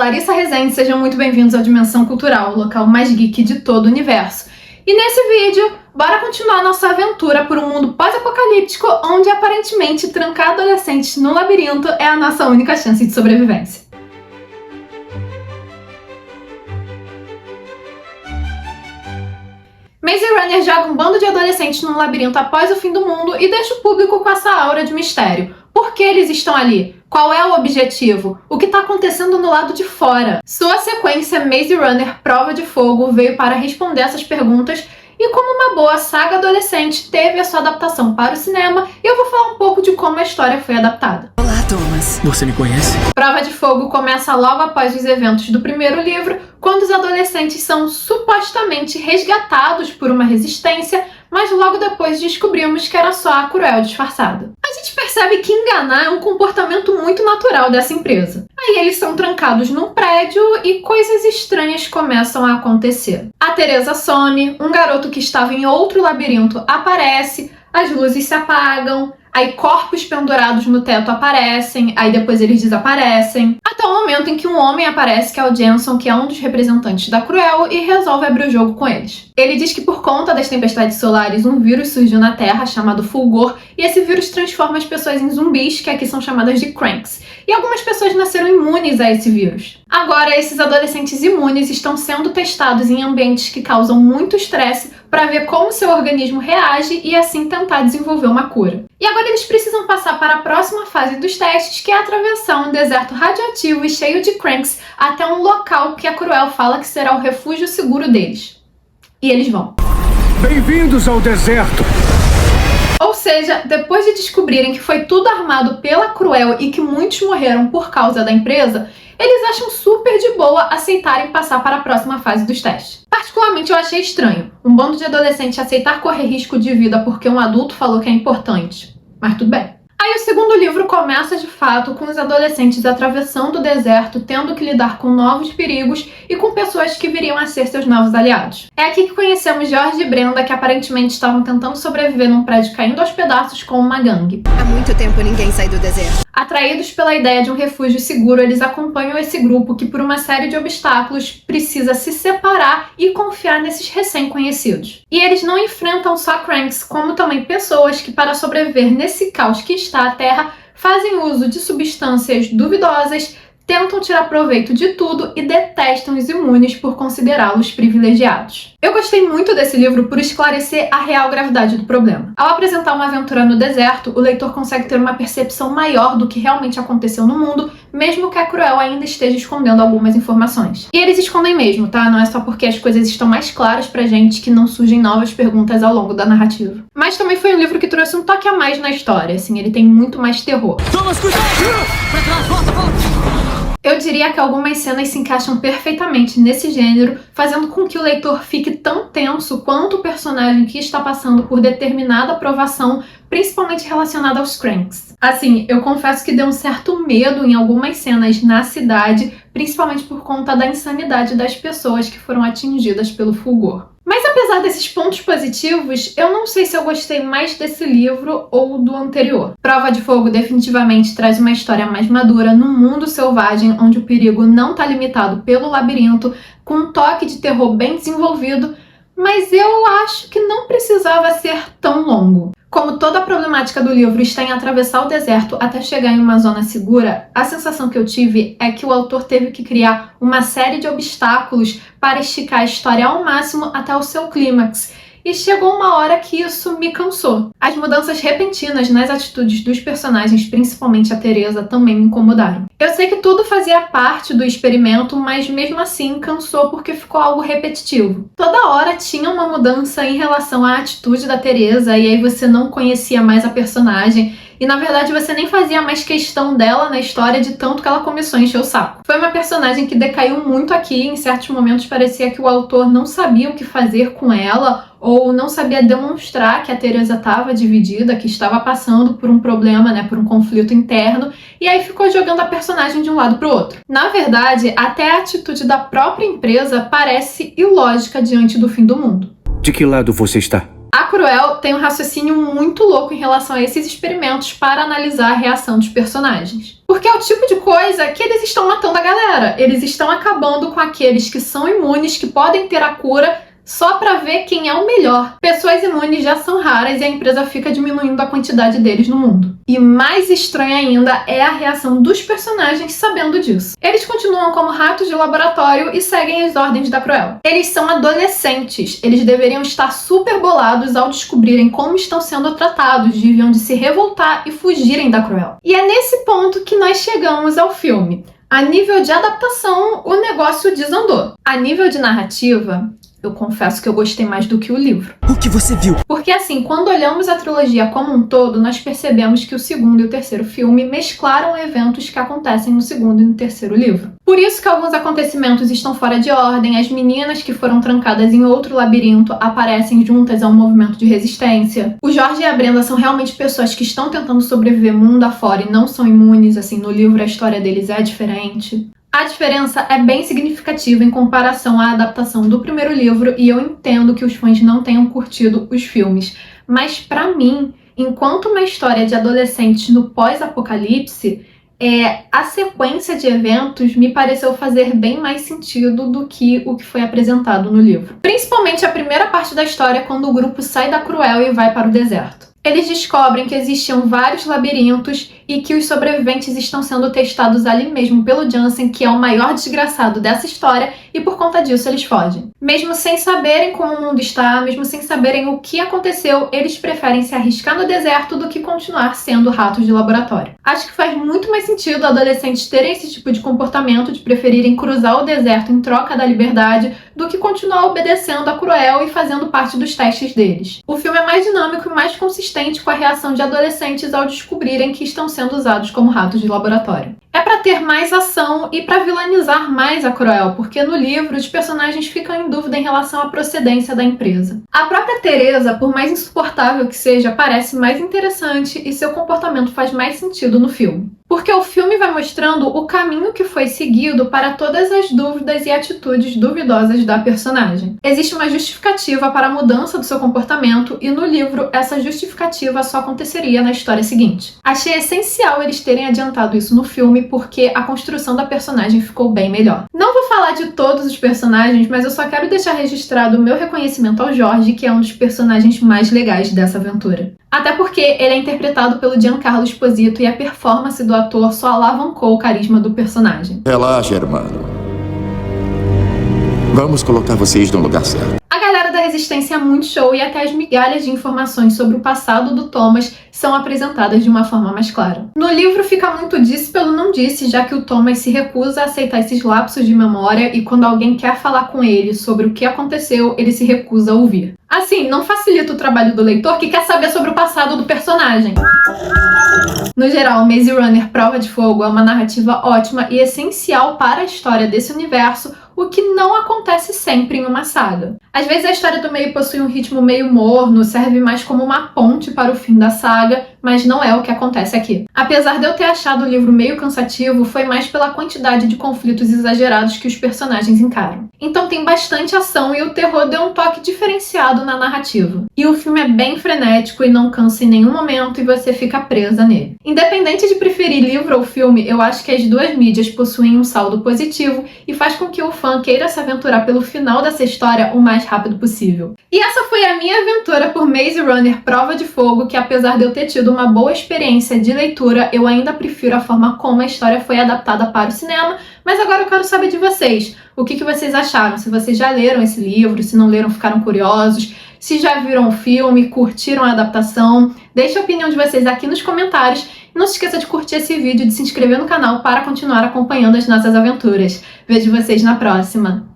Larissa Rezende, sejam muito bem-vindos ao Dimensão Cultural, o local mais geek de todo o universo. E nesse vídeo, bora continuar nossa aventura por um mundo pós-apocalíptico onde aparentemente trancar adolescentes no labirinto é a nossa única chance de sobrevivência. Maze Runner joga um bando de adolescentes num labirinto após o fim do mundo e deixa o público com essa aura de mistério. Por que eles estão ali? Qual é o objetivo? O que está acontecendo no lado de fora? Sua sequência Maze Runner Prova de Fogo veio para responder essas perguntas e, como uma boa saga adolescente, teve a sua adaptação para o cinema e eu vou falar um pouco de como a história foi adaptada. Olá, Thomas. Você me conhece? Prova de Fogo começa logo após os eventos do primeiro livro, quando os adolescentes são supostamente resgatados por uma resistência, mas logo depois descobrimos que era só a Cruel disfarçada. A gente percebe que enganar é um comportamento muito natural dessa empresa. Aí eles são trancados num prédio e coisas estranhas começam a acontecer. A Teresa some, um garoto que estava em outro labirinto aparece, as luzes se apagam, aí corpos pendurados no teto aparecem, aí depois eles desaparecem, até o momento em que um homem aparece, que é o Jensen, que é um dos representantes da Cruel, e resolve abrir o jogo com eles. Ele diz que por conta das tempestades solares, um vírus surgiu na Terra chamado Fulgor, e esse vírus transforma as pessoas em zumbis, que aqui são chamadas de Cranks. E algumas pessoas nasceram imunes a esse vírus. Agora, esses adolescentes imunes estão sendo testados em ambientes que causam muito estresse para ver como seu organismo reage e assim tentar desenvolver uma cura. E agora eles precisam passar para a próxima fase dos testes, que é atravessar um deserto radioativo e cheio de Cranks até um local que a Cruel fala que será o refúgio seguro deles. E eles vão. Bem-vindos ao deserto! Ou seja, depois de descobrirem que foi tudo armado pela Cruel e que muitos morreram por causa da empresa, eles acham super de boa aceitarem passar para a próxima fase dos testes. Particularmente eu achei estranho, um bando de adolescentes aceitar correr risco de vida porque um adulto falou que é importante. Mas tudo bem. Aí o segundo livro começa de fato com os adolescentes atravessando o deserto, tendo que lidar com novos perigos e com pessoas que viriam a ser seus novos aliados. É aqui que conhecemos Jorge e Brenda, que aparentemente estavam tentando sobreviver num prédio caindo aos pedaços com uma gangue. Há muito tempo ninguém sai do deserto. Atraídos pela ideia de um refúgio seguro, eles acompanham esse grupo que, por uma série de obstáculos, precisa se separar e confiar nesses recém-conhecidos. E eles não enfrentam só Cranks, como também pessoas que, para sobreviver nesse caos que está a Terra, fazem uso de substâncias duvidosas, tentam tirar proveito de tudo e detestam os imunes por considerá-los privilegiados. Eu gostei muito desse livro por esclarecer a real gravidade do problema. Ao apresentar uma aventura no deserto, o leitor consegue ter uma percepção maior do que realmente aconteceu no mundo, mesmo que a Cruel ainda esteja escondendo algumas informações. E eles escondem mesmo, tá? Não é só porque as coisas estão mais claras pra gente que não surgem novas perguntas ao longo da narrativa. Mas também foi um livro que trouxe um toque a mais na história, assim, ele tem muito mais terror. Thomas, cuidado! Pra trás, volta! Eu diria que algumas cenas se encaixam perfeitamente nesse gênero, fazendo com que o leitor fique tão tenso quanto o personagem que está passando por determinada provação, principalmente relacionada aos Cranks. Assim, eu confesso que deu um certo medo em algumas cenas na cidade, principalmente por conta da insanidade das pessoas que foram atingidas pelo fulgor. Mas apesar desses pontos positivos, eu não sei se eu gostei mais desse livro ou do anterior. Prova de Fogo definitivamente traz uma história mais madura num mundo selvagem onde o perigo não está limitado pelo labirinto, com um toque de terror bem desenvolvido, mas eu acho que não precisava ser tão longo. Como toda a problemática do livro está em atravessar o deserto até chegar em uma zona segura, a sensação que eu tive é que o autor teve que criar uma série de obstáculos para esticar a história ao máximo até o seu clímax. E chegou uma hora que isso me cansou. As mudanças repentinas nas atitudes dos personagens, principalmente a Teresa, também me incomodaram. Eu sei que tudo fazia parte do experimento, mas mesmo assim cansou porque ficou algo repetitivo. Toda hora tinha uma mudança em relação à atitude da Teresa e aí você não conhecia mais a personagem. E na verdade você nem fazia mais questão dela na história de tanto que ela começou a encher o saco. Foi uma personagem que decaiu muito aqui, em certos momentos parecia que o autor não sabia o que fazer com ela ou não sabia demonstrar que a Teresa estava dividida, que estava passando por um problema, né, por um conflito interno, e aí ficou jogando a personagem de um lado para o outro. Na verdade, até a atitude da própria empresa parece ilógica diante do fim do mundo. De que lado você está? A Cruel tem um raciocínio muito louco em relação a esses experimentos para analisar a reação dos personagens. Porque é o tipo de coisa que eles estão matando a galera. Eles estão acabando com aqueles que são imunes, que podem ter a cura, só pra ver quem é o melhor. Pessoas imunes já são raras e a empresa fica diminuindo a quantidade deles no mundo. E mais estranha ainda é a reação dos personagens sabendo disso. Eles continuam como ratos de laboratório e seguem as ordens da Cruel. Eles são adolescentes, eles deveriam estar super bolados ao descobrirem como estão sendo tratados, deviam de se revoltar e fugirem da Cruel. E é nesse ponto que nós chegamos ao filme. A nível de adaptação, o negócio desandou. A nível de narrativa, eu confesso que eu gostei mais do que o livro. O que você viu? Porque assim, quando olhamos a trilogia como um todo, nós percebemos que o segundo e o terceiro filme mesclaram eventos que acontecem no segundo e no terceiro livro. Por isso que alguns acontecimentos estão fora de ordem, as meninas que foram trancadas em outro labirinto aparecem juntas a um movimento de resistência. O Jorge e a Brenda são realmente pessoas que estão tentando sobreviver mundo afora e não são imunes, assim, no livro a história deles é diferente. A diferença é bem significativa em comparação à adaptação do primeiro livro e eu entendo que os fãs não tenham curtido os filmes. Mas pra mim, enquanto uma história de adolescentes no pós-apocalipse, a sequência de eventos me pareceu fazer bem mais sentido do que o que foi apresentado no livro. Principalmente a primeira parte da história, quando o grupo sai da Cruel e vai para o deserto. Eles descobrem que existiam vários labirintos e que os sobreviventes estão sendo testados ali mesmo pelo Jansen, que é o maior desgraçado dessa história, e por conta disso eles fogem. Mesmo sem saberem como o mundo está, mesmo sem saberem o que aconteceu, eles preferem se arriscar no deserto do que continuar sendo ratos de laboratório. Acho que faz muito mais sentido adolescentes terem esse tipo de comportamento, de preferirem cruzar o deserto em troca da liberdade, do que continuar obedecendo a Cruel e fazendo parte dos testes deles. O filme é mais dinâmico e mais consistente com a reação de adolescentes ao descobrirem que estão sendo usados como ratos de laboratório. É pra ter mais ação e pra vilanizar mais a Cruel, porque no livro os personagens ficam em dúvida em relação à procedência da empresa. A própria Teresa, por mais insuportável que seja, parece mais interessante e seu comportamento faz mais sentido no filme. Porque o filme vai mostrando o caminho que foi seguido para todas as dúvidas e atitudes duvidosas da personagem. Existe uma justificativa para a mudança do seu comportamento e no livro essa justificativa só aconteceria na história seguinte. Achei essencial eles terem adiantado isso no filme porque a construção da personagem ficou bem melhor. Não vou falar de todos os personagens, mas eu só quero deixar registrado o meu reconhecimento ao Jorge, que é um dos personagens mais legais dessa aventura. Até porque ele é interpretado pelo Giancarlo Esposito e a performance do ator só alavancou o carisma do personagem. Relaxa, irmão. Vamos colocar vocês no lugar certo. A galera da Resistência é muito show e até as migalhas de informações sobre o passado do Thomas são apresentadas de uma forma mais clara. No livro fica muito disse pelo não disse, já que o Thomas se recusa a aceitar esses lapsos de memória e quando alguém quer falar com ele sobre o que aconteceu, ele se recusa a ouvir. Assim, não facilita o trabalho do leitor que quer saber sobre o passado do personagem. No geral, Maze Runner Prova de Fogo é uma narrativa ótima e essencial para a história desse universo, o que não acontece sempre em uma saga. Às vezes a história do meio possui um ritmo meio morno, serve mais como uma ponte para o fim da saga, mas não é o que acontece aqui. Apesar de eu ter achado o livro meio cansativo, foi mais pela quantidade de conflitos exagerados que os personagens encaram. Então tem bastante ação e o terror deu um toque diferenciado na narrativa. E o filme é bem frenético e não cansa em nenhum momento e você fica presa nele. Independente de preferir livro ou filme, eu acho que as duas mídias possuem um saldo positivo e faz com que o fã queira se aventurar pelo final dessa história o mais rápido possível. E essa foi a minha aventura por Maze Runner Prova de Fogo, que apesar de eu ter tido uma boa experiência de leitura, eu ainda prefiro a forma como a história foi adaptada para o cinema, mas agora eu quero saber de vocês. O que vocês acharam? Se vocês já leram esse livro, se não leram, ficaram curiosos, se já viram o filme, curtiram a adaptação, deixe a opinião de vocês aqui nos comentários. Não se esqueça de curtir esse vídeo e de se inscrever no canal para continuar acompanhando as nossas aventuras. Vejo vocês na próxima!